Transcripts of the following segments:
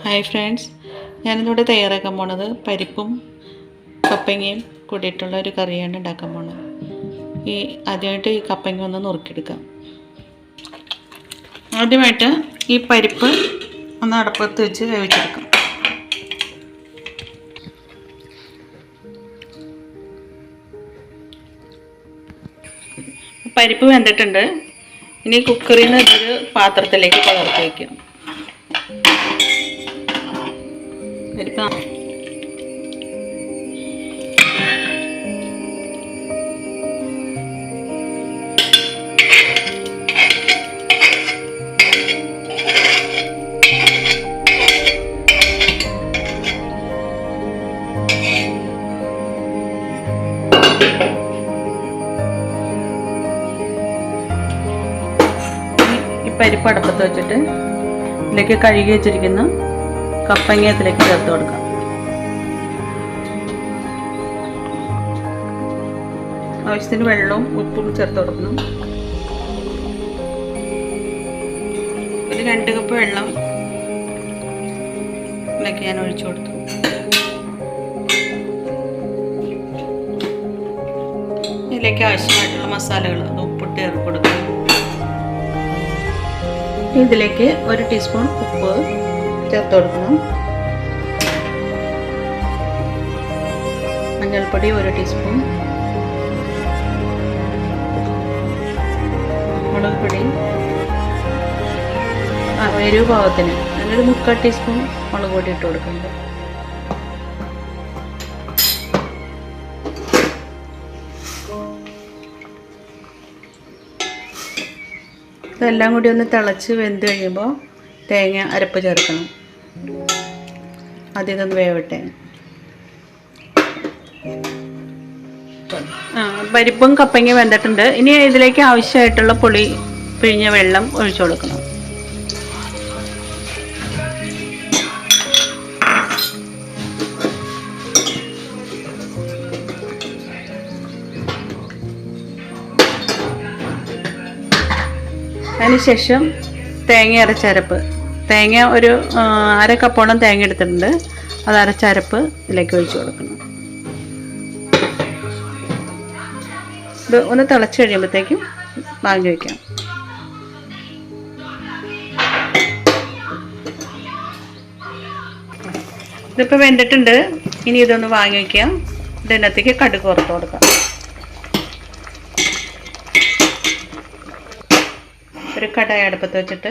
Hi friends, ഞാനിന്നിവിടെ തയ്യാറാക്കാൻ പോണത് പരിപ്പും കപ്പങ്ങയും കൂടിയിട്ടുള്ള ഒരു കറിയാണ് ഉണ്ടാക്കാൻ പോണത്. ആദ്യമായിട്ട് ഈ കപ്പങ്ങ ഒന്ന് നുറുക്കിയെടുക്കാം. ആദ്യമായിട്ട് ഈ പരിപ്പ് ഒന്ന് അടുപ്പത്ത് വെച്ച് വേവിച്ചെടുക്കാം. പരിപ്പ് വെന്തിട്ടുണ്ട്. ഇനി കുക്കറിൽ നിന്ന് ഇതൊരു പാത്രത്തിലേക്ക് പകർത്തി വയ്ക്കാം. പരിപ്പ് പരിപ്പ് അടുപ്പത്ത് വെച്ചിട്ട് ഇതിലേക്ക് കഴുകി വെച്ചിരിക്കുന്ന കപ്പങ്ങ ഇതിലേക്ക് ചേർത്ത് കൊടുക്കാം. ആവശ്യത്തിന് വെള്ളവും ഉപ്പും ചേർത്ത് കൊടുക്കണം. ഒരു 2 കപ്പ് വെള്ളം ഇതിലേക്ക് ഞാൻ ഒഴിച്ചു കൊടുത്തു. ഇതിലേക്ക് ആവശ്യമായിട്ടുള്ള മസാലകൾ ഉപ്പിട്ട് ചേർത്ത് കൊടുക്കണം. ഇതിലേക്ക് 1 ടീസ്പൂൺ ഉപ്പ് ചേർത്ത് കൊടുക്കണം. മഞ്ഞൾപ്പൊടി 1 ടീസ്പൂൺ, മുളക് പൊടി എരിവ് പാകത്തിന് അതിനൊരു 3/4 ടീസ്പൂൺ മുളക് പൊടി ഇട്ട് കൊടുക്കുന്നുണ്ട്. ഇതെല്ലാം കൂടി ഒന്ന് തിളച്ച് വെന്ത് കഴിയുമ്പോൾ തേങ്ങ അരപ്പ് ചേർക്കണം. ആദ്യം ഇതൊന്ന് വേവട്ടെ. പരിപ്പും കപ്പങ്ങ വെന്തിട്ടുണ്ട്. ഇനി ഇതിലേക്ക് ആവശ്യമായിട്ടുള്ള പുളി പിഴിഞ്ഞ വെള്ളം ഒഴിച്ചു കൊടുക്കണം. അതിനുശേഷം തേങ്ങ അരച്ചരപ്പ്, തേങ്ങ ഒരു 1/2 കപ്പോളം തേങ്ങ എടുത്തിട്ടുണ്ട്. അത് അരച്ചരപ്പ് ഇതിലേക്ക് ഒഴിച്ചു കൊടുക്കണം. ഇത് ഒന്ന് തിളച്ച് കഴിയുമ്പോഴത്തേക്കും വാങ്ങി വയ്ക്കാം. ഇതിപ്പോൾ വെന്തിട്ടുണ്ട്. ഇനി ഇതൊന്ന് വാങ്ങി വയ്ക്കാം. ഇതിനകത്തേക്ക് കടുക് വറുത്ത് കൊടുക്കാം. ഒരു കടായി അടുപ്പത്ത് വെച്ചിട്ട്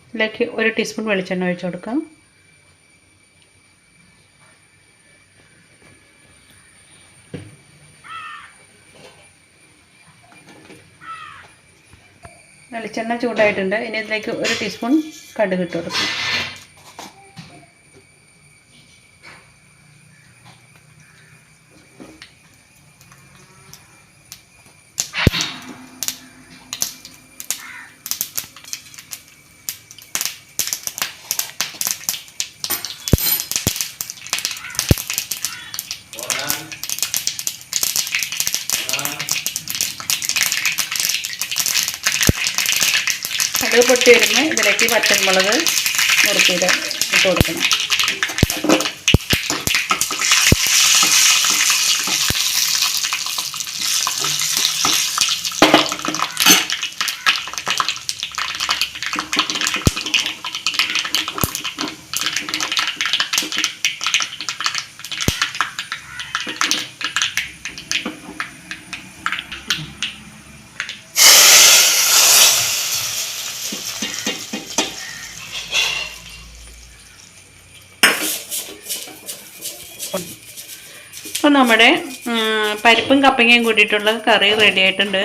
ഇതിലേക്ക് 1 ടീസ്പൂൺ വെളിച്ചെണ്ണ ഒഴിച്ചു കൊടുക്കാം. വെളിച്ചെണ്ണ ചൂടായിട്ടുണ്ട്. ഇനി ഇതിലേക്ക് 1 ടീസ്പൂൺ കടുക് ഇട്ട് കൊടുക്കാം. കടുക് പൊട്ടി വരുമ്പോൾ ഇതിലേക്ക് പച്ചമുളക് മുറിച്ചിട്ട് ഇട്ട് കൊടുക്കണം. അപ്പോൾ നമ്മുടെ പരിപ്പും കപ്പങ്ങയും കൂടിയിട്ടുള്ള കറി റെഡി ആയിട്ടുണ്ട്.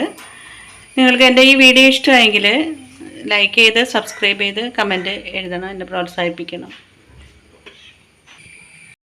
നിങ്ങൾക്ക് എൻ്റെ ഈ വീഡിയോ ഇഷ്ടമായെങ്കിൽ ലൈക്ക് ചെയ്ത് സബ്സ്ക്രൈബ് ചെയ്ത് കമൻറ്റ് എഴുതണം, എന്നെ പ്രോത്സാഹിപ്പിക്കണം.